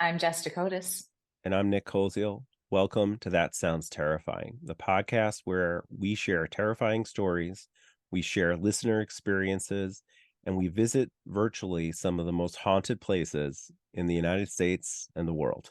I'm Jess Dakotas. And I'm Nick Koziel. Welcome to That Sounds Terrifying, the podcast where we share terrifying stories, we share listener experiences, and we visit virtually some of the most haunted places in the United States and the world.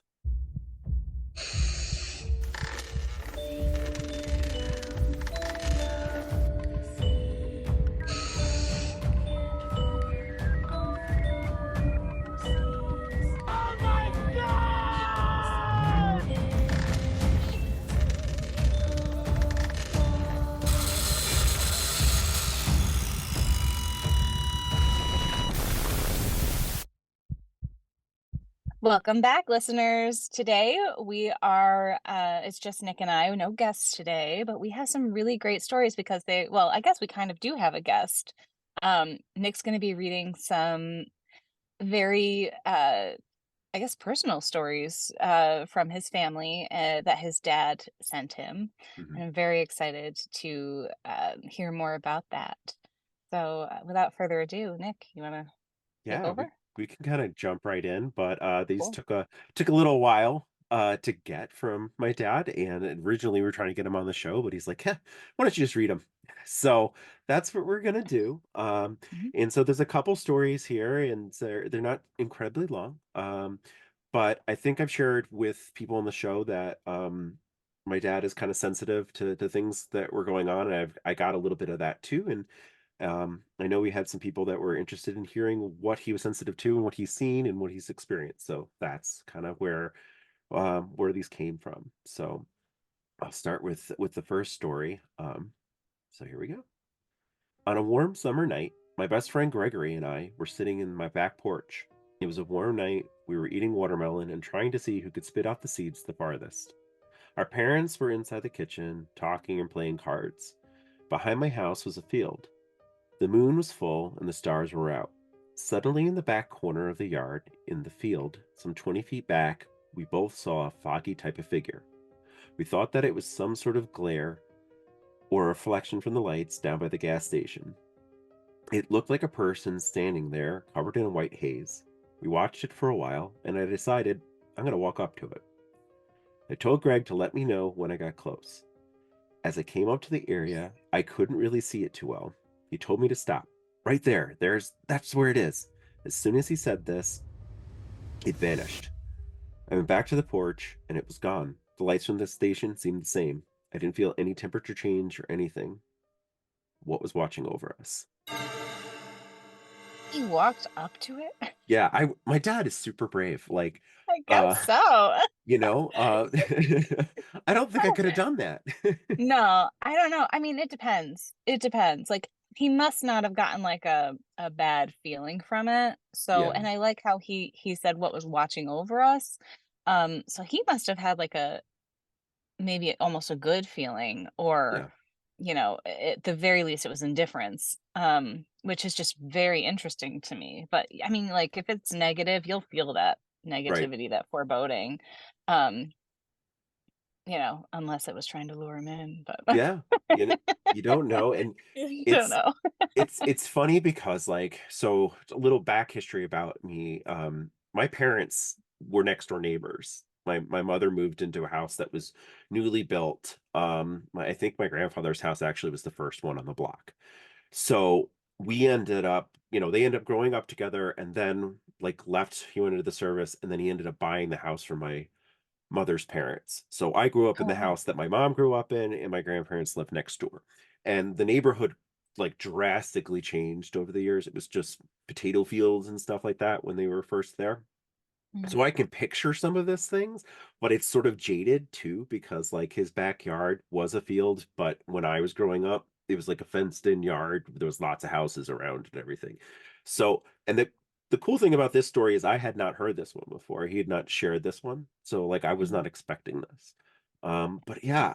Welcome back, listeners. Today we are, it's just Nick and I, no guests today, but we have some really great stories because I guess we kind of do have a guest. Nick's going to be reading some very, I guess, personal stories from his family that his dad sent him. Mhm. And I'm very excited to hear more about that. So, without further ado, Nick, you want to take Yeah, we over? we can kind of jump right in, but these Cool. took a little while to get from my dad, and originally we were trying to get him on the show, but he's like, "Heh, why don't you just read them?" So that's what we're gonna do. Mhm. And so there's a couple stories here, and they're not incredibly long. But I think I've shared with people on the show that my dad is kind of sensitive to things that were going on, and I got a little bit of that too, and I know we had some people that were interested in hearing what he was sensitive to and what he's seen and what he's experienced. So that's kind of where these came from. So I'll start with the first story. So here we go. On a warm summer night, my best friend Gregory and I were sitting in my back porch. It was a warm night. We were eating watermelon and trying to see who could spit out the seeds the farthest. Our parents were inside the kitchen, talking and playing cards. Behind my house was a field. The moon was full and the stars were out. Suddenly, in the back corner of the yard, in the field, some 20 feet back, we both saw a foggy type of figure. We thought that it was some sort of glare or a reflection from the lights down by the gas station. It looked like a person standing there, covered in a white haze. We watched it for a while, and I decided I'm going to walk up to it. I told Greg to let me know when I got close. As I came up to the area, I couldn't really see it too well. He told me to stop. Right there. That's where it is. As soon as he said this, it vanished. I went back to the porch and it was gone. The lights from the station seemed the same. I didn't feel any temperature change or anything. What was watching over us? He walked up to it? Yeah, I my dad is super brave. Like I guess uh, so. you know, I don't think I could have done that. No, I don't know. I mean, it depends. It depends. Like he must not have gotten like a bad feeling from it. So, Yeah. and I like how he said what was watching over us. So he must have had like a maybe almost a good feeling or Yeah. at the very least it was indifference. Which is just very interesting to me. But I mean, like if it's negative, you'll feel that Right. negativity, that foreboding. Um unless it was trying to lure him in, but Yeah. You don't know, and you don't it's know. it's funny because, like, so a little back history about me. My parents were next door neighbors. My mother moved into a house that was newly built. I think my grandfather's house actually was the first one on the block. So we ended up, they ended up growing up together, and then like left. He went into the service, and then he ended up buying the house from my mother's parents. So I grew up in Oh, the wow. house that my mom grew up in, and my grandparents lived next door. And the neighborhood like drastically changed over the years. It was just potato fields and stuff like that when they were first there. Mhm. So I can picture some of these things, but it's sort of jaded too because like his backyard was a field, but when I was growing up, it was like a fenced in yard. There was lots of houses around and everything. So, and the cool thing about this story is I had not heard this one before. He had not shared this one. So like I was Mhm. not expecting this. But yeah,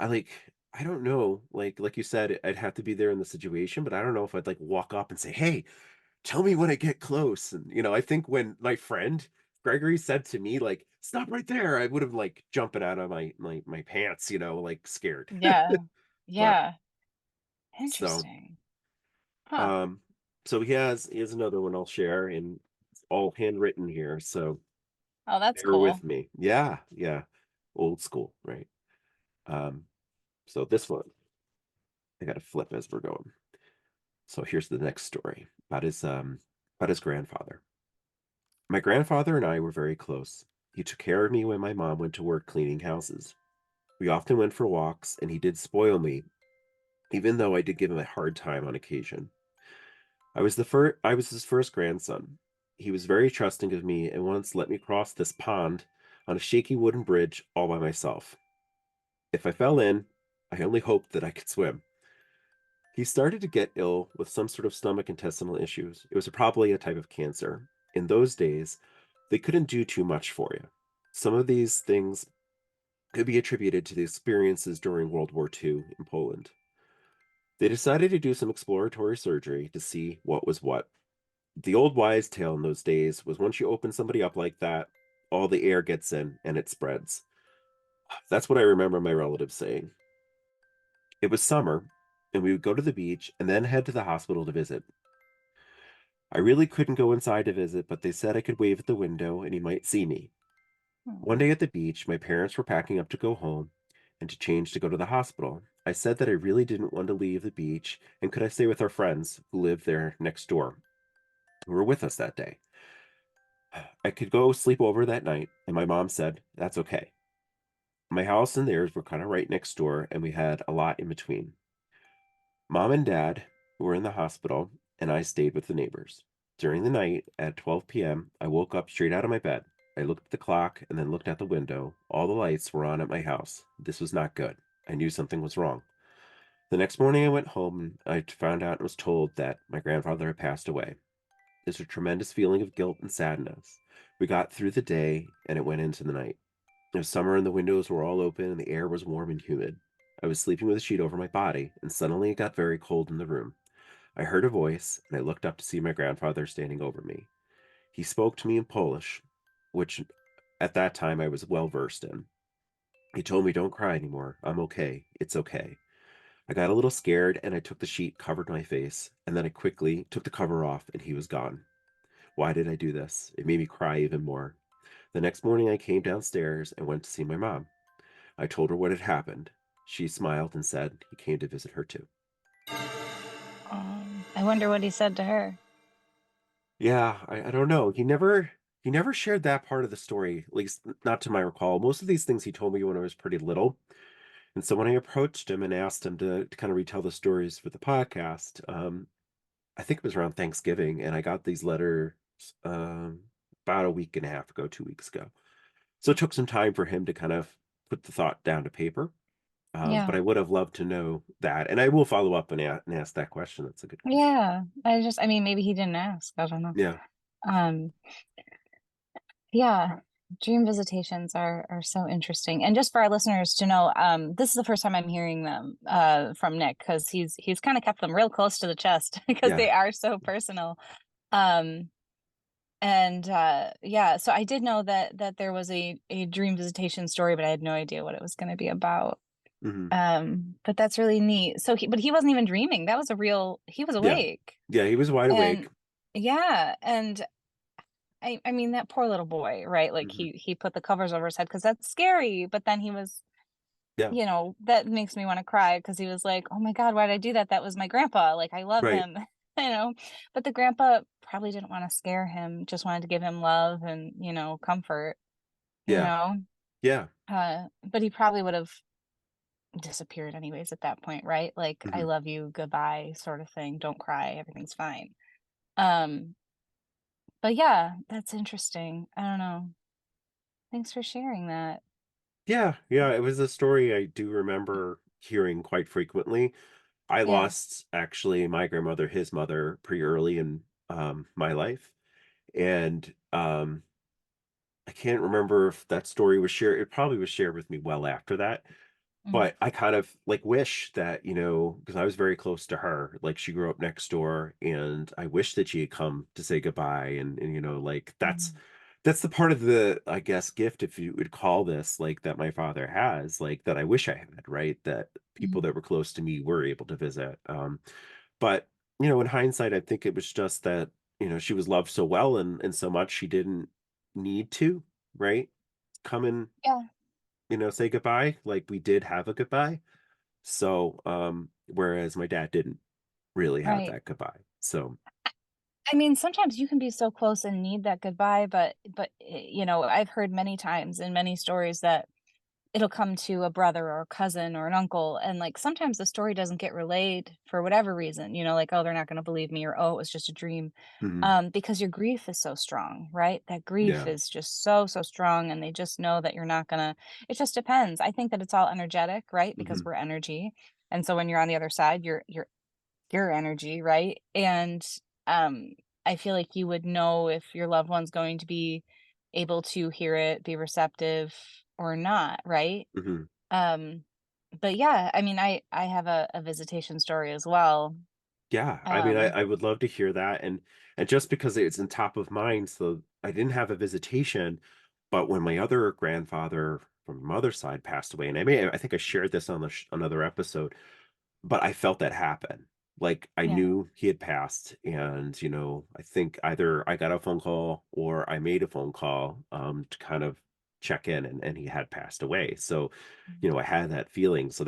I don't know. Like you said, I'd have to be there in the situation, but I don't know if I'd like walk up and say, "Hey, tell me when I get close." And I think when my friend Gregory said to me, like, "Stop right there," I would have like jumping out of my pants, like scared. Yeah. But Yeah. so Interesting. Huh. um so he has another one I'll share, and it's all handwritten here. So Oh, that's They were with cool. me. Yeah, yeah. Old school, right? Um, so this one, I gotta flip as we're going. So here's the next story about his grandfather. My grandfather and I were very close. He took care of me when my mom went to work cleaning houses. We often went for walks, and he did spoil me, even though I did give him a hard time on occasion. I was his first grandson. He was very trusting of me and once let me cross this pond on a shaky wooden bridge all by myself. If I fell in, I only hoped that I could swim. He started to get ill with some sort of stomach intestinal issues. It was probably a type of cancer. In those days, they couldn't do too much for you. Some of these things could be attributed to the experiences during World War II in Poland. They decided to do some exploratory surgery to see what was what. The old wise tale in those days was once you open somebody up like that, all the air gets in and it spreads. That's what I remember my relatives saying. It was summer, and we would go to the beach and then head to the hospital to visit. I really couldn't go inside to visit, but they said I could wave at the window and he might see me. One Hmm. day at the beach, my parents were packing up to go home and to change to go to the hospital. I said that I really didn't want to leave the beach and could I stay with our friends who lived there next door, who were with us that day. I could go sleep over that night, and my mom said, that's okay. My house and theirs were kind of right next door, and we had a lot in between. Mom and dad were in the hospital, and I stayed with the neighbors. During the night at 12 p.m., I woke up straight out of my bed. I looked at the clock and then looked out the window. All the lights were on at my house. This was not good. I knew something was wrong. The next morning, I went home and I found out and was told that my grandfather had passed away. There's a tremendous feeling of guilt and sadness. We got through the day and it went into the night. It was summer and the windows were all open and the air was warm and humid. I was sleeping with a sheet over my body, and suddenly it got very cold in the room. I heard a voice, and I looked up to see my grandfather standing over me. He spoke to me in Polish, which at that time I was well versed in. He told me, don't cry anymore. I'm okay. It's okay. I got a little scared and I took the sheet, covered my face, and then I quickly took the cover off and he was gone. Why did I do this? It made me cry even more. The next morning, I came downstairs and went to see my mom. I told her what had happened. She smiled and said he came to visit her too. I wonder what he said to her. Yeah, I don't know. He never shared that part of the story, at least not to my recall. Most of these things he told me when I was pretty little. And so when I approached him and asked him to kind of retell the stories for the podcast, I think it was around Thanksgiving, and I got these letters um, about a week and a half ago, 2 weeks ago. So it took some time for him to kind of put the thought down to paper. But Yeah. I would have loved to know that, and I will follow up and ask that question. That's a good question. Yeah. I mean, maybe he didn't ask. I don't know. Yeah. Um, yeah. Dream visitations are so interesting. And just for our listeners to know, this is the first time I'm hearing them from Nick because he's kind of kept them real close to the chest because Yeah. they are so personal. Um, and yeah, so I did know that there was a dream visitation story, but I had no idea what it was going to be about. Hmm. But that's really neat. So but he wasn't even dreaming. That was a real, he was Yeah. awake. Yeah. He was wide awake. And yeah, and I mean that poor little boy, right? Like Hmm. he put the covers over his head because that's scary. But then he was, Yeah. that makes me want to cry because he was like, "Oh my God, why did I do that? That was my grandpa. Like I love Right. him." you know. But the grandpa probably didn't want to scare him, just wanted to give him love and, comfort, you Yeah. know. Yeah. But he probably would have disappeared anyways at that point, right? Like, I Hmm. love you, goodbye, sort of thing. Don't cry, everything's fine. Um, but yeah, that's interesting. I don't know. Thanks for sharing that. Yeah. Yeah. It was a story I do remember hearing quite frequently. I Yeah. lost actually my grandmother, his mother, pretty early in my life. And I can't remember if that story was shared. It probably was shared with me well after that. Mm, But I kind of like wish that, because I was very close to her. Like she grew up next door, and I wish that she had come to say goodbye. And like mm, that's the part of the, I guess, gift, if you would call this, like that my father has, like that I wish I had, right? That people mm, that were close to me were able to visit. But in hindsight, I think it was just that, she was loved so well and so much she didn't need to. right? Come and, Yeah. say goodbye. Like we did have a goodbye. So, whereas my dad didn't really have Right. that goodbye. So, I mean, sometimes you can be so close and need that goodbye, but I've heard many times in many stories that it'll come to a brother or a cousin or an uncle, and, like, sometimes the story doesn't get relayed for whatever reason, like, "Oh, they're not gonna believe me," or, "Oh, it was just a dream," mhm, because your grief is so strong, right? That grief yeah. is just so, so strong, and they just know that you're not gonna it just depends. I think that it's all energetic, right? Because Mhm, we're energy, and so when you're on the other side, you're your energy, right? And um, I feel like you would know if your loved one's going to be able to hear it, be receptive or not, right? mhm. Um, but yeah, I mean, I have a visitation story as well. Yeah, I mean, I, Um, I would love to hear that, and just because it's in top of mind, so I didn't have a visitation, but when my other grandfather from my mother's side passed away, and I think I shared this on another episode, but I felt that happen. Like I yeah, knew he had passed, and I think either I got a phone call or I made a phone call to kind of check in, and he had passed away. So, mhm, I had that feeling. So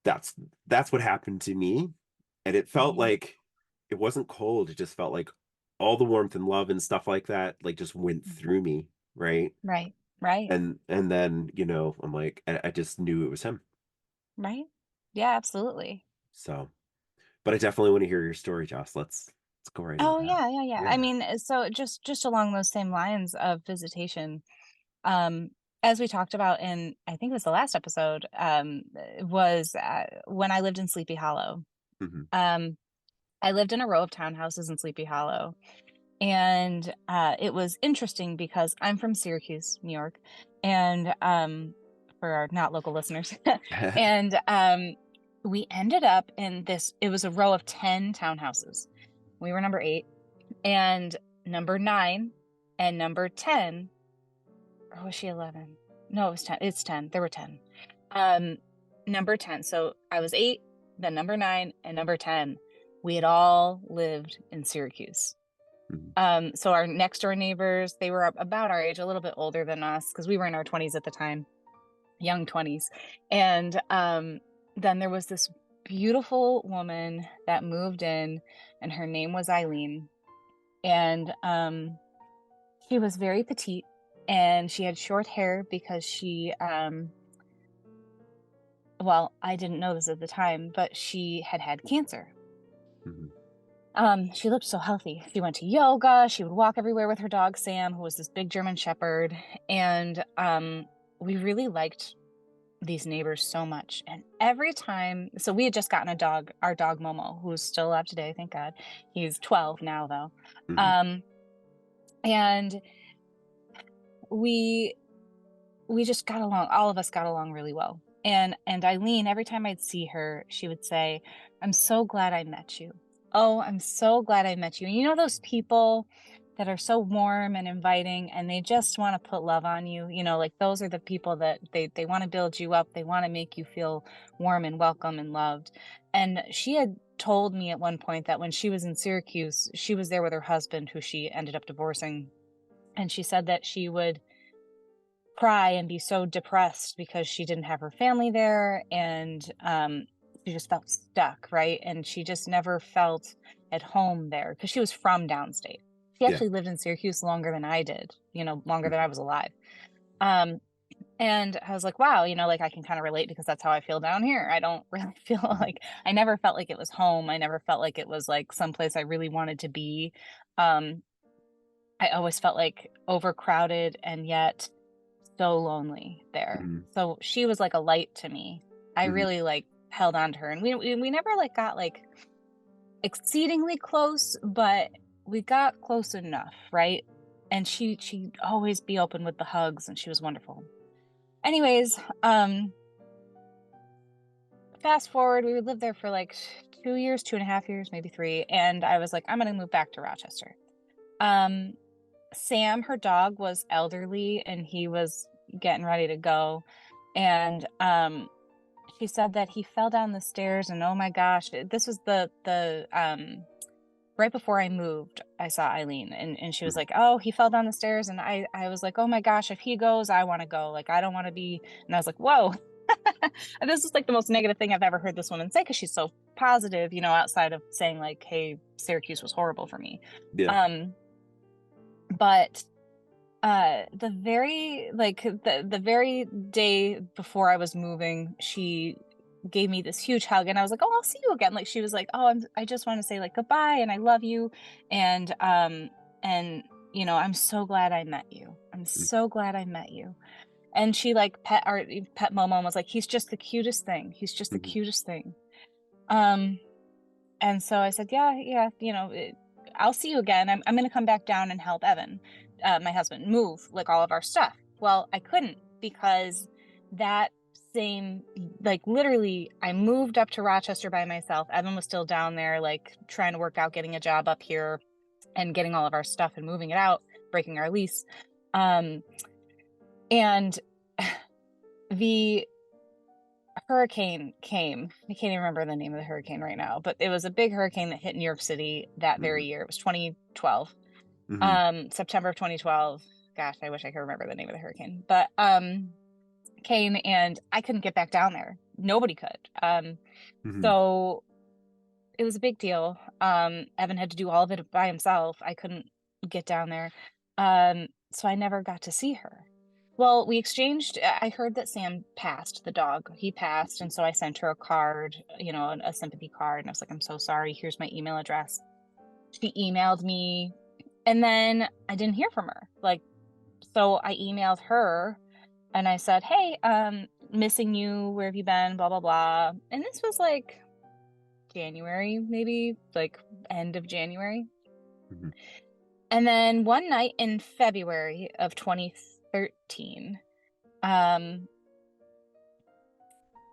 that's that's what happened to me, and it felt mhm, like it wasn't cold, it just felt like all the warmth and love and stuff like that, like, just went mhm. through me, right? Right, right, And then, I'm like, I just knew it was him. right. Yeah, absolutely. So, but I definitely wanna hear your story, Joss. Let's go right into Oh that. yeah, yeah, yeah. I Yeah. mean, so just along those same lines of visitation, um, as we talked about in, I think it was the last episode, was when I lived in Sleepy Hollow. Mhm. Um, I lived in a row of townhouses in Sleepy Hollow, and it was interesting because I'm from Syracuse, New York, and for our not local listeners, and we ended up in this. It was a row of 10 townhouses. We were number 8, and number 9 and number 10, or was she 11? No, it was 10. It's 10. There were 10. Um, number 10. So I was 8, then number 9, and number 10. We had all lived in Syracuse. Mhm. So our next door neighbors, they were about our age, a little bit older than us because we were in our 20s at the time, young 20s. And then there was this beautiful woman that moved in, and her name was Eileen. And she was very petite, and she had short hair because well, I didn't know this at the time, but she had had cancer. Mhm. She looked so healthy. She went to yoga, she would walk everywhere with her dog Sam, who was this big German shepherd, and we really liked these neighbors so much. And every time, so we had just gotten a dog, our dog Momo, who's still alive today, thank God. He's 12 now though. Mhm. Um, and we we just got along, all of us got along really well. And Eileen, every time I'd see her, she would say, "I'm so glad I met you. Oh, I'm so glad I met you." And you know those people that are so warm and inviting, and they just want to put love on you, like those are the people that they want to build you up. They want to make you feel warm and welcome and loved. And she had told me at one point that when she was in Syracuse, she was there with her husband, who she ended up divorcing. And she said that she would cry and be so depressed because she didn't have her family there, and she just felt stuck, right? And she just never felt at home there because she was from downstate. She Yeah. actually lived in Syracuse longer than I did, longer than Mhm. I was alive. um and I was like, wow, like I can kind of relate because that's how I feel down here. I don't really feel Mhm. like, I never felt like it was home. I never felt like it was like someplace I really wanted to be. um I always felt like overcrowded and yet so lonely there. Mhm. So she was like a light to me. I Mhm. really like held on to her, and we never like got like exceedingly close, but we got close enough, right? And she'd always be open with the hugs, and she was wonderful. Anyways, fast forward, we would live there for like 2 years, 2.5 years, maybe 3, and I was like, I'm gonna move back to Rochester. Um, Sam, her dog, was elderly, and he was getting ready to go, and she said that he fell down the stairs, and oh my gosh, this was the right before I moved, I saw Eileen, and she was Mhm. like, "Oh, he fell down the stairs." And I was like, "Oh my gosh, if he goes, I want to go. Like, I don't want to be." And I was like, "Whoa." And this is like the most negative thing I've ever heard this woman say because she's so positive, outside of saying like, "Hey, Syracuse was horrible for me." Yeah. Um, but the very like the very day before I was moving, she gave me this huge hug, and I was like, "Oh, I'll see you again." Like, she was like, "Oh, I just want to say like goodbye and I love you." And I'm so glad I met you. I'm Mm. so glad I met you. And she like pet Momo and was like, "He's just the cutest thing. He's just the Mhm. cutest thing." Um and so I said, "Yeah, yeah, I'll see you again. I'm going to come back down and help Evan, my husband, move like all of our stuff." Well, I couldn't because that same, like literally, I moved up to Rochester by myself. Evan was still down there, like trying to work out getting a job up here and getting all of our stuff and moving it out, breaking our lease. Um, and the hurricane came. I can't even remember the name of the hurricane right now, but it was a big hurricane that hit New York City that Mhm. very year. It was 2012. Mhm. September of 2012. Gosh, I wish I could remember the name of the hurricane. But came and I couldn't get back down there. Nobody could. Mhm. So it was a big deal. Evan had to do all of it by himself. I couldn't get down there. So I never got to see her. Well, we exchanged. I heard that Sam passed, the dog. He passed. And so I sent her a card, a sympathy card. And I was like, "I'm so sorry. Here's my email address." She emailed me. And then I didn't hear from her. Like, so I emailed her and I said, "Hey, missing you. Where have you been? Blah, blah, blah." And this was like January, maybe like end of January. Mhm. And then one night in February of 2013, um,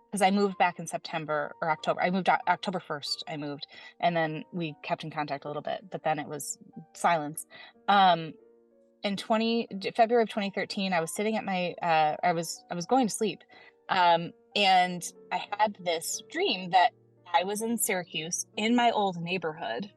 because I moved back in September or October. I moved October 1st, I moved, and then we kept in contact a little bit, but then it was silence. Um, in 20 February of 2013, I was sitting at my I was going to sleep. And I had this dream that I was in Syracuse in my old neighborhood,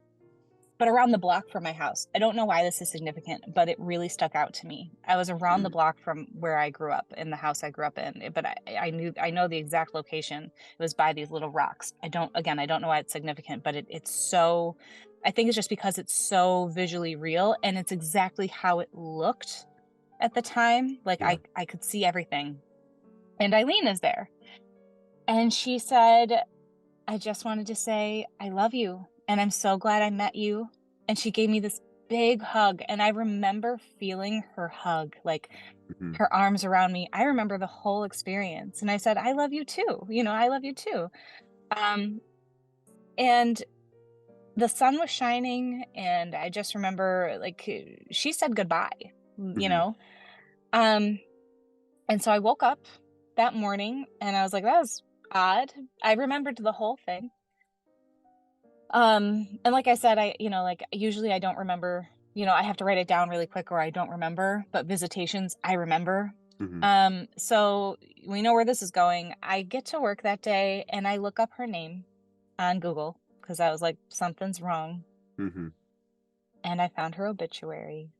but around the block from my house. I don't know why this is significant, but it really stuck out to me. I was around the Mhm. block from where I grew up, in the house I grew up in, but I know the exact location. It was by these little rocks. I don't know why it's significant, but it's so, I think it's just because it's so visually real and it's exactly how it looked at the time. Like Yeah. I could see everything. And Eileen is there. And she said, "I just wanted to say I love you and I'm so glad I met you." And she gave me this big hug and I remember feeling her hug, like Mhm. her arms around me. I remember the whole experience. And I said, "I love you too. I love you too." Um and the sun was shining and I just remember like she said goodbye, you Mhm. know. Um and so I woke up that morning and I was like, "That was odd." I remembered the whole thing. And like I said, like usually I don't remember, I have to write it down really quick or I don't remember, but visitations, I remember. Mhm. So we know where this is going. I get to work that day and I look up her name on Google because I was like, something's wrong. Mhm. And I found her obituary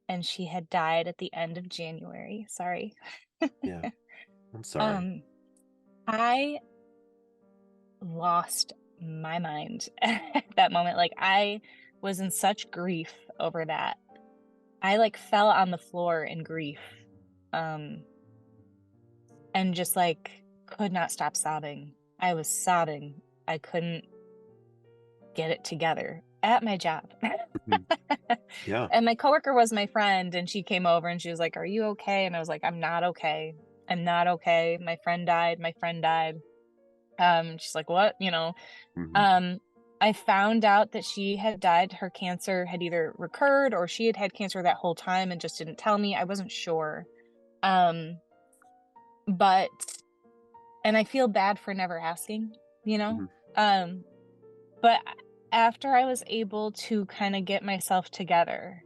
and she had died at the end of January. Sorry. Yeah. I'm sorry. Um, I lost my mind at that moment. Like I was in such grief over that. I like fell on the floor in grief. Um and just like could not stop sobbing. I was sobbing. I couldn't get it together at my job. Mhm. Yeah. And my coworker was my friend and she came over and she was like, "Are you okay?" And I was like, "I'm not okay. I'm not okay. My friend died. My friend died." She's like, "What?" Mhm. Um, I found out that she had died. Her cancer had either recurred or she had had cancer that whole time and just didn't tell me. I wasn't sure. Um, but, and I feel bad for never asking, you know? Mhm. Um, but after I was able to kind of get myself together,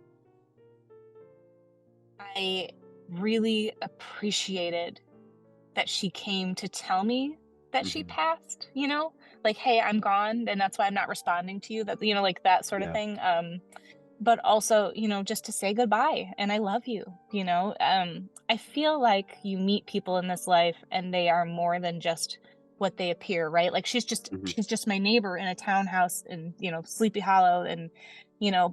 I really appreciated that she came to tell me that she Mhm. passed, you know? like, hey, I'm gone, and that's why I'm not responding to you. That, like that sort of Yeah. thing. But also, just to say goodbye and I love you, I feel like you meet people in this life and they are more than just what they appear, right? Like Hmm. she's just my neighbor in a townhouse in, Sleepy Hollow, and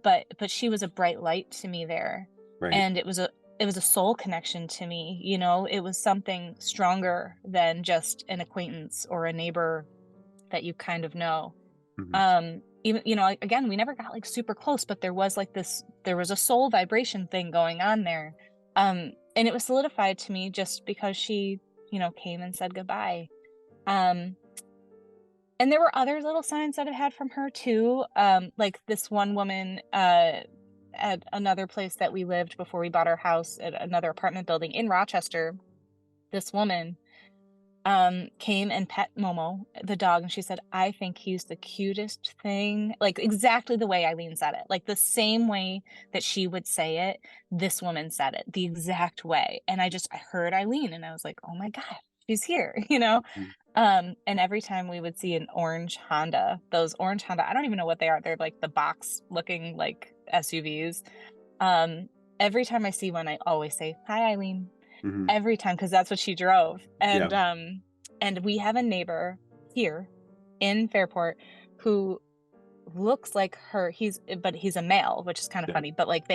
but she was a bright light to me there. Right. And it was a soul connection to me, it was something stronger than just an acquaintance or a neighbor that you kind of know. Hmm. Even, again, we never got like super close, but there was a soul vibration thing going on there. And it was solidified to me just because she, came and said goodbye. Um, and there were other little signs that I had from her too. Like this one woman, at another place that we lived before we bought our house, at another apartment building in Rochester, this woman came and pet Momo, the dog, and she said, "I think he's the cutest thing." Like exactly the way Eileen said it, like the same way that she would say it, this woman said it the exact way. And I heard Eileen and I was like, "Oh my God, she's here," Hmm. And every time we would see an orange Honda, those orange Honda, I don't even know what they are. They're like the box looking like SUVs. Um, every time I see one, I always say, "Hi, Eileen." Hmm. Every time, because that's what she drove. Yeah. And we have a neighbor here in Fairport who looks like her. He's a male, which is kind of Yeah. funny, but like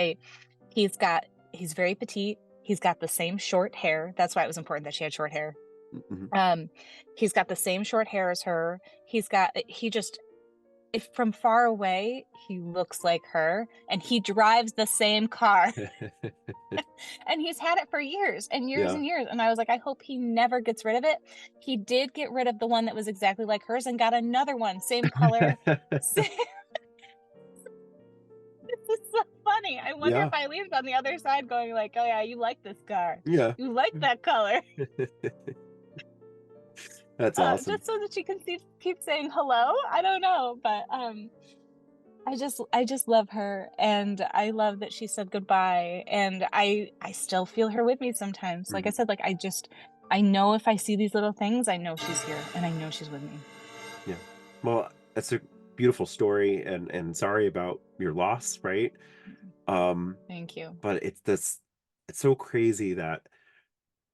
he's got he's very petite. He's got the same short hair. That's why it was important that she had short hair. Hmm. Um, he's got the same short hair as her. He just, if from far away, he looks like her, and he drives the same car. And he's had it for years Yeah. and years. And I was like, I hope he never gets rid of it. He did get rid of the one that was exactly like hers and got another one, same color. This is so funny. I wonder Yeah. if Eileen's on the other side going like, oh yeah, you like this car. Yeah. You like that color. That's awesome. Just so that she can keep saying hello. I don't know, but I just love her, and I love that she said goodbye, and I still feel her with me sometimes. Like I Hmm. said, like I know if I see these little things, I know she's here and I know she's with me. Yeah. Well, that's a beautiful story, and sorry about your loss, right? Um, Thank you. but it's so crazy that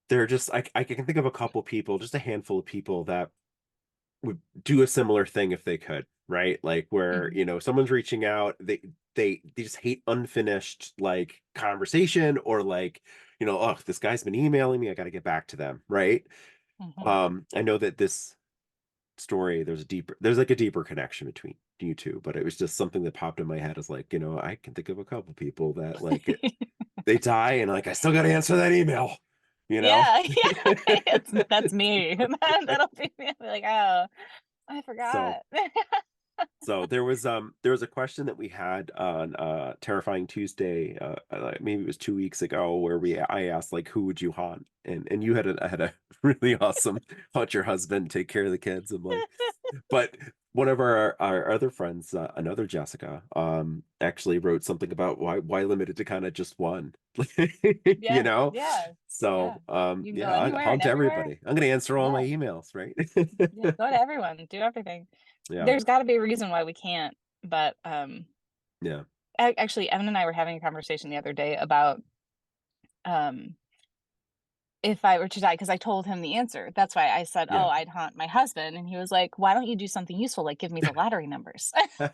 there are just I can think of a couple people, just a handful of people that would do a similar thing if they could, right? Like where, Mhm. someone's reaching out, they just hate unfinished like conversation, or like, oh, this guy's been emailing me, I got to get back to them, right? Mhm. I know that this story, there's like a deeper connection between you two, but it was just something that popped in my head as like, I can think of a couple people that like they die and like I still got to answer that email, you know? Yeah, yeah. That's me. That'll be me. I'll be like, oh, I So forgot. there was a question that we had on Terrifying Tuesday, maybe it was 2 weeks ago, where we I asked like who would you haunt, and you had a really awesome haunt your husband, take care of the kids. I'm like, but one of our other friends, another Jessica, actually wrote something about why limit it to kind of just one, you Yeah, know. yeah, yeah. So You can go yeah, I anywhere and haunt everywhere. everybody. I'm gonna answer all my Yeah, emails, right? yeah. Go to everyone. Do everything. Yeah, There's got to be a reason why we can't, but yeah, actually, Evan and I were having a conversation the other day about um if I were to die, because I told him the answer. That's why I said, "Oh, yeah. I'd haunt my husband," and he was like, "Why don't you do something useful, like give me the lottery numbers?" I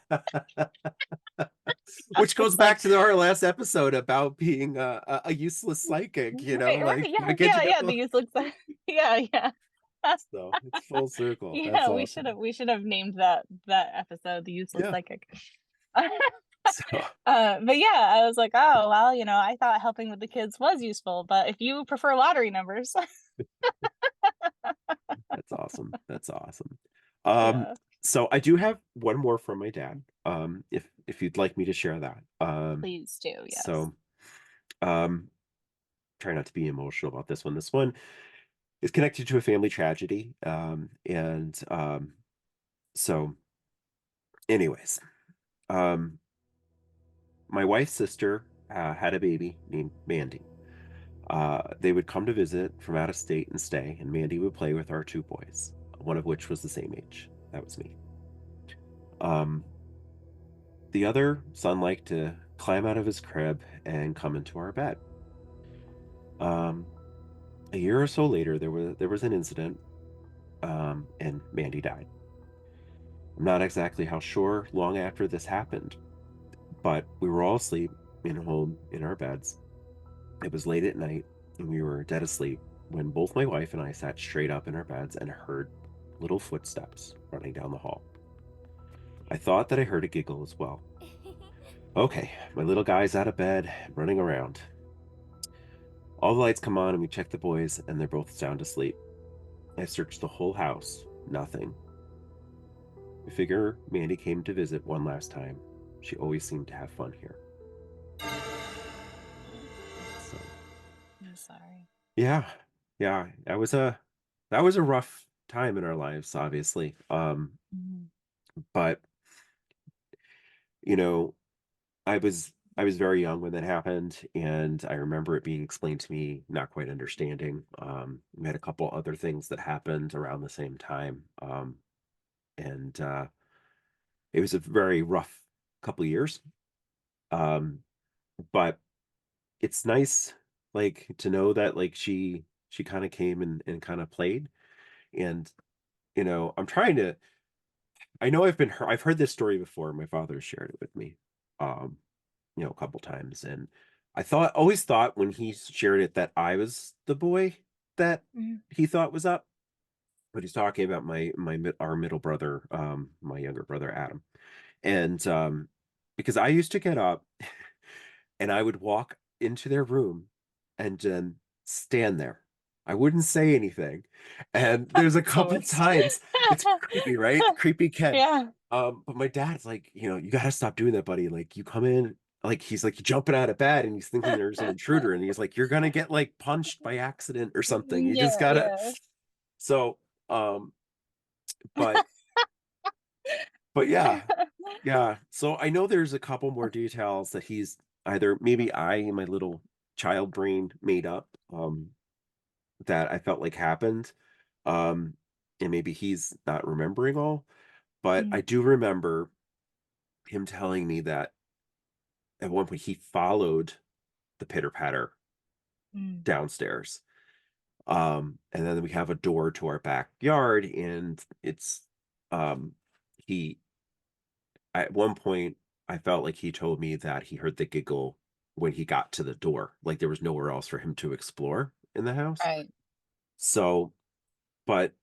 Which goes was back like, to our last episode about being a useless psychic, right, right, like yeah, get you yeah, get yeah. The the use looks like, yeah, yeah. so it's full circle. That's Yeah, we should awesome. have we should have named that episode "The Useless Yeah. Psychic." So But yeah, I was like, oh well, I thought helping with the kids was useful, but if you prefer lottery numbers, that's awesome. That's awesome. Um, yeah, so I do have one more from my dad. If you'd like me to share that. please do. Yes, So um, try not to be emotional about this one. This one is connected to a family tragedy. And so anyways, um, my wife's sister had a baby named Mandy. They would come to visit from out of state and stay, and Mandy would play with our two boys, one of which was the same age. That was me. Um, the other son liked to climb out of his crib and come into our bed. Um, a year or so later, there was an incident, and Mandy died. I'm not exactly how sure long after this happened, but we were all asleep in home in our beds. It was late at night, and we were dead asleep when both my wife and I sat straight up in our beds and heard little footsteps running down the hall. I thought that I heard a giggle as well. Okay, my little guy's out of bed, running around. All the lights come on, and we check the boys, and they're both sound asleep. I searched the whole house. Nothing. I figure Mandy came to visit one last time. She always seemed to have fun here. So, I'm sorry. yeah. Yeah, that was a rough time in our lives, obviously. Mhm. But you know, I was very young when that happened, and I remember it being explained to me, not quite understanding. We had a couple other things that happened around the same time. And it was a very rough couple years. Um, but it's nice, like, to know that, like, she kind of came and kind of played. And I'm trying to. I know I've heard this story before. My father shared it with me, um, a couple times, and always thought when he shared it that I was the boy that Mhm. he thought was up. But he's talking about our middle brother, my younger brother Adam, and because I used to get up and I would walk into their room and then stand there. I wouldn't say anything. And there's a So couple it's times it's creepy, right? Creepy kid. yeah. But my dad's like, you gotta stop doing that, buddy. Like you come in, like he's like jumping out of bed and he's thinking there's an intruder, and he's like, you're gonna get like punched by accident or something. You just Yeah, gotta. yeah. So, um, but but yeah, yeah. So I know there's a couple more details that he's either maybe I in my little child brain made up, that I felt like happened. Um, and maybe he's not remembering all, but I Mm, do remember him telling me that at one point he followed the pitter patter mm, downstairs. And then we have a door to our backyard, and it's um he at one point I felt like he told me that he heard the giggle when he got to the door. Like there was nowhere else for him to explore in the house. right. So, but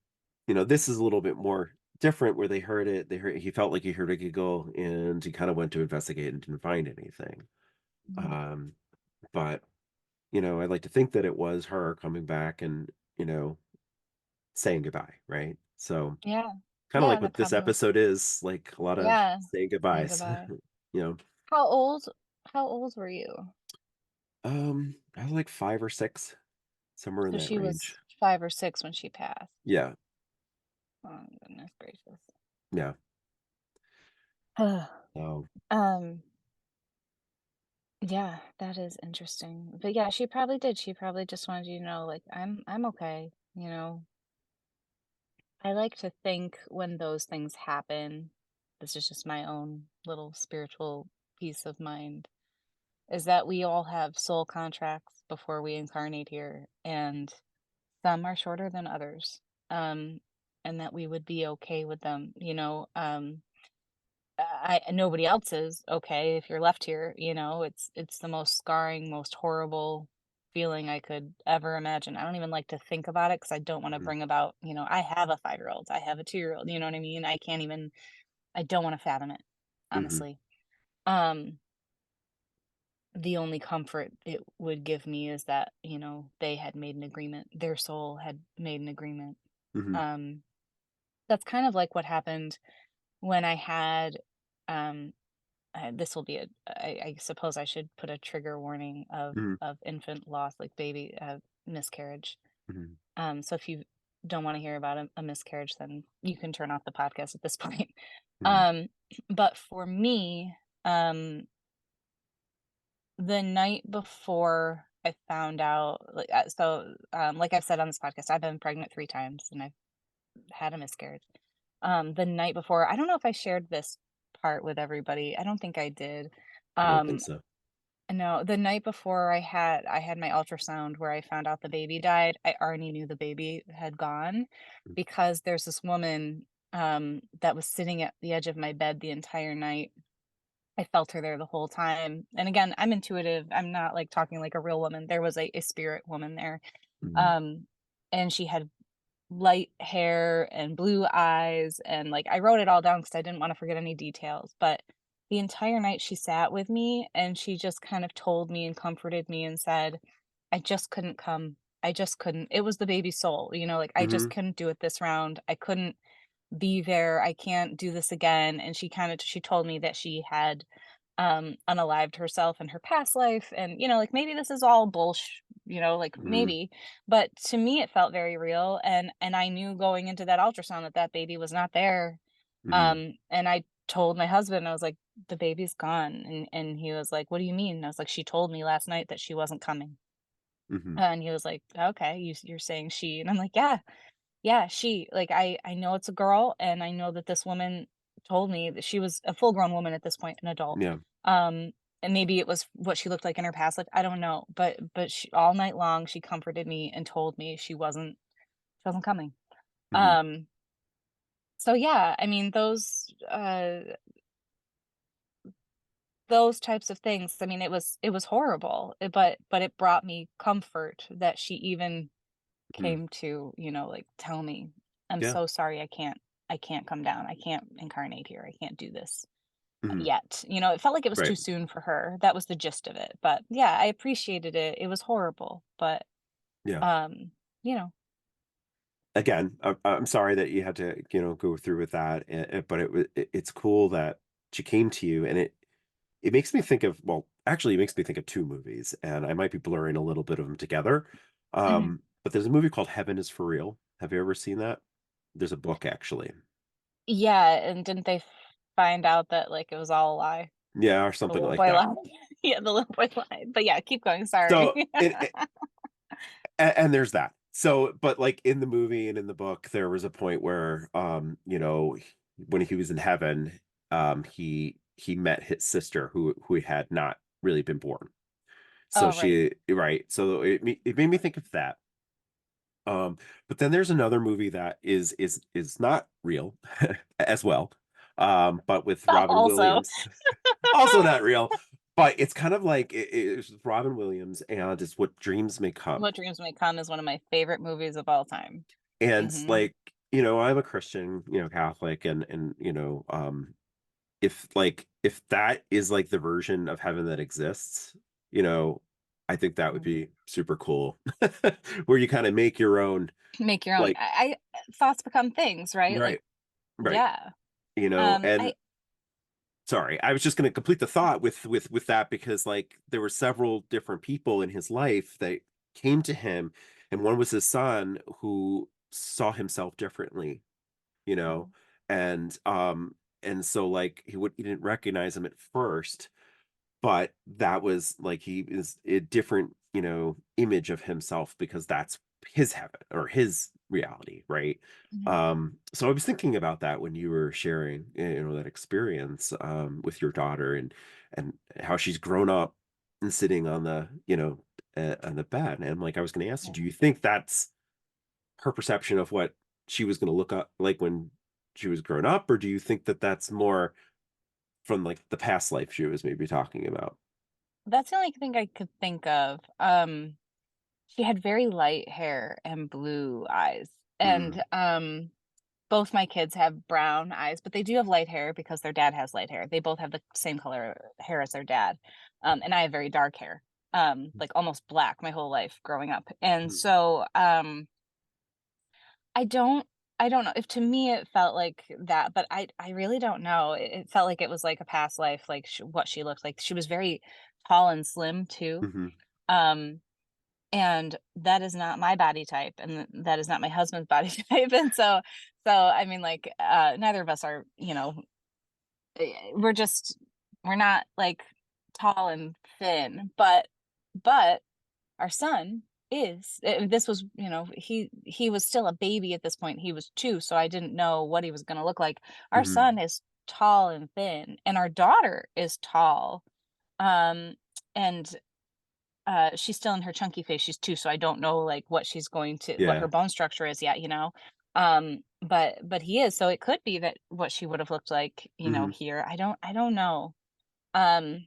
this is a little bit more different where he felt like he heard a giggle and he kind of went to investigate and didn't find anything. Mhm. Um, but I'd like to think that it was her coming back and, you know, saying goodbye, right? So Yeah. kind of Yeah, like and the what this cover. episode is, like a lot of Yeah. saying Saying goodbyes. goodbye. you know. How old how old were you? I was like 5 or 6, somewhere in So that she range. was 5 or 6 when she passed. Yeah, Oh, goodness gracious. yeah. So, Um, yeah, that is interesting. But yeah, she probably did. She probably just wanted you to know, like, I'm okay, you know. I like to think when those things happen, this is just my own little spiritual peace of mind, is that we all have soul contracts before we incarnate here, and some are shorter than others. And that we would be okay with them, you know. Nobody else is okay if you're left here, you know. It's the most scarring, most horrible feeling I could ever imagine. I don't even like to think about it because I don't want to mhm, bring about, I have a 5-year-old, I have a 2-year-old, you know what I mean? I don't want to fathom it, mhm, honestly. Um, the only comfort it would give me is that, they had made an agreement. Their soul had made an agreement. mhm, Um, that's kind of like what happened when I had, um, this will be I suppose I should put a trigger warning mhm, of infant loss, like baby miscarriage. mhm, So if you don't want to hear about a miscarriage, then you can turn off the podcast at this point. mhm, Um, but for me, um, the night before I found out, like I've said on this podcast, I've been pregnant 3 times and I've had a miscarriage. the night before. I don't know if I shared this part with everybody. I don't think I did. I don't think Um, so. no, the night before I had my ultrasound where I found out the baby died, I already knew the baby had gone because there's this woman that was sitting at the edge of my bed the entire night. I felt her there the whole time. And again, I'm intuitive. I'm not like talking like a real woman. There was a spirit woman there. Mm-hmm. Um, and she had light hair and blue eyes, and like I wrote it all down because I didn't want to forget any details. But the entire night she sat with me and she just kind of told me and comforted me and said, I just couldn't come. I just couldn't. It was the baby's soul, like I just Mm-hmm. couldn't do it this round. I couldn't be there. I can't do this again. And she told me that she had unalived herself in her past life, and like maybe this is all bullsh, like Mm-hmm. maybe, but to me it felt very real, and I knew going into that ultrasound that that baby was not there. Mm-hmm. And I told my husband, I was like, the baby's gone, and he was like, what do you mean? And I was like, she told me last night that she wasn't coming. Mm-hmm. And he was like, okay, you're saying she, and I'm like, yeah. Yeah, she, like, I know it's a girl, and I know that this woman told me that she was a full-grown woman at this point, an adult. Yeah. Um, and maybe it was what she looked like in her past life, I don't know, but she all night long, she comforted me and told me she wasn't coming. Mm-hmm. Um, so yeah, I mean, those types of things, I mean, it was horrible, but it brought me comfort that she even Mm-hmm. came to, like, tell me, "I'm Yeah. so sorry, I can't come down. I can't incarnate here. I can't do this Mm-hmm. yet." It felt like it was too Right. soon for her. That was the gist of it. But yeah, I appreciated it. It was horrible, but Yeah. um, you know. Again, I'm sorry that you had to, go through with that, but it's cool that she came to you, and it makes me think of, well, actually, it makes me think of two movies, and I might be blurring a little bit of them together. Mhm. But there's a movie called Heaven is for Real. Have you ever seen that? There's a book actually. Yeah, and didn't they find out that like it was all a lie? Yeah, or The something little like boy that. lied. Yeah, the little boy lied. But yeah, keep going. Sorry. So and there's that. So, but like in the movie and in the book, there was a point where, when he was in heaven, he met his sister who had not really been born. So Oh, right. she, right. So it made me think of that. Um, but then there's another movie that is not real as well. But with Robin Also, Williams, also not real, but it's kind of like it's Robin Williams, and it's What Dreams May Come. What Dreams May Come is one of my favorite movies of all time. And Mhm. like, I'm a Christian, Catholic, and if that is like the version of heaven that exists, you know, I think that would Mhm. be super cool. Where you kind of make your own, Make your own. like, Thoughts become things, right? Like, right, right, yeah. and I sorry, I was just going to complete the thought with that, because like there were several different people in his life that came to him, and one was his son who saw himself differently, you know Mhm, and so like he didn't recognize him at first, but that was like he is a different, image of himself, because that's his heaven or his reality, right? mhm. So I was thinking about that when you were sharing, that experience with your daughter, and how she's grown up and sitting on the, on the bed. And like, I was going to ask you, Yeah. do you think that's her perception of what she was going to look up like when she was grown up, or do you think that that's more from like the past life she was maybe talking about? That's the only thing I could think of. She had very light hair and blue eyes, Mm, and, both my kids have brown eyes, but they do have light hair because their dad has light hair. They both have the same color hair as their dad, and I have very dark hair, like almost black my whole life growing up, and mm, so, I don't I don't know if to me it felt like that, but I really don't know. It felt like it was like a past life, like what she looked like. She was very tall and slim too. mhm, Um, and that is not my body type, and that is not my husband's body type. And so I mean, like, neither of us are, we're not like tall and thin, but our son. this was, he was still a baby at this point. He was 2, so I didn't know what he was gonna look like. Our Hmm. son is tall and thin, and our daughter is tall. Um, and she's still in her chunky phase. She's 2, so I don't know like what her Yeah. bone structure is yet, you know. But he is, so it could be that what she would have looked like, Hmm. here. I don't know. Um,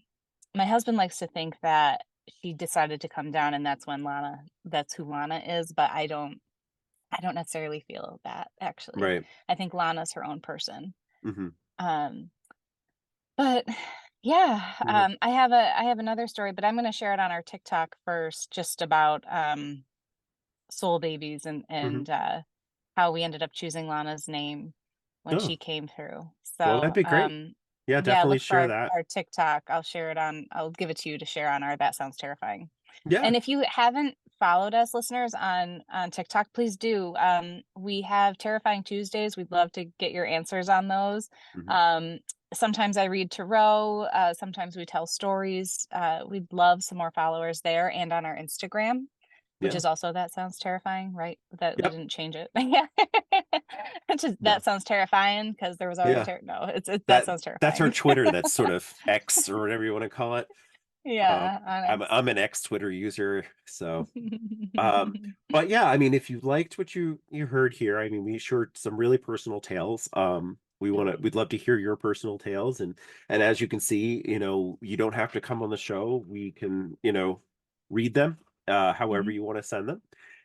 my husband likes to think that she decided to come down and that's who Lana is, but I don't necessarily feel that actually. Right. I think Lana's her own person. Hmm. Um, but yeah, Yeah. I have another story, but I'm gonna share it on our TikTok first, just about soul babies and Hmm. how we ended up choosing Lana's name when she Oh, came through. well, So that'd be great. Yeah, yeah, definitely look for share that. our TikTok. I'll give it to you to share on our That Sounds Terrifying. Yeah. And if you haven't followed us, listeners, on TikTok, please do. We have Terrifying Tuesdays. We'd love to get your answers on those. Hmm. Um, sometimes I read tarot. Sometimes we tell stories. We'd love some more followers there and on our Instagram, which Yeah. is also That Sounds Terrifying, right? That we Yep. didn't change it. Yeah. No. That sounds terrifying because there was already Yeah. no. It's That That Sounds that's her Terrifying. Twitter. That's sort of X or whatever you want to call it. Um, Yeah, on I'm X. I'm an ex Twitter user, so but yeah, I mean, if you liked what you heard here, I mean, we shared some really personal tales. Mhm, We'd love to hear your personal tales, and as you can see, you don't have to come on the show. We can, read them, however mhm, you want to send them.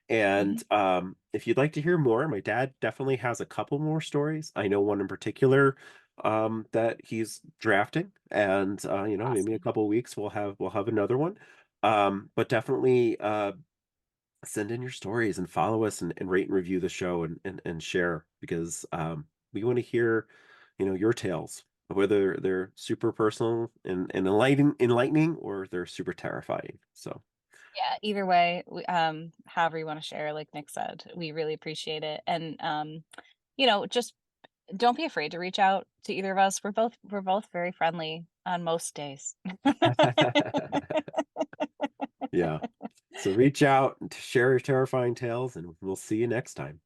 And mhm. if you'd like to hear more, my dad definitely has a couple more stories. I know one in particular that he's drafting, and maybe a Awesome. couple weeks we'll have another one. But definitely send in your stories and follow us and rate and review the show and share because we want to hear, your tales, whether they're super personal and enlightening or they're super terrifying. So Yeah, either way, however you wanna share, like Nick said, we really appreciate it, and, just don't be afraid to reach out to either of us. We're both very friendly on most days. yeah. So reach out and share your terrifying tales, and we'll see you next time.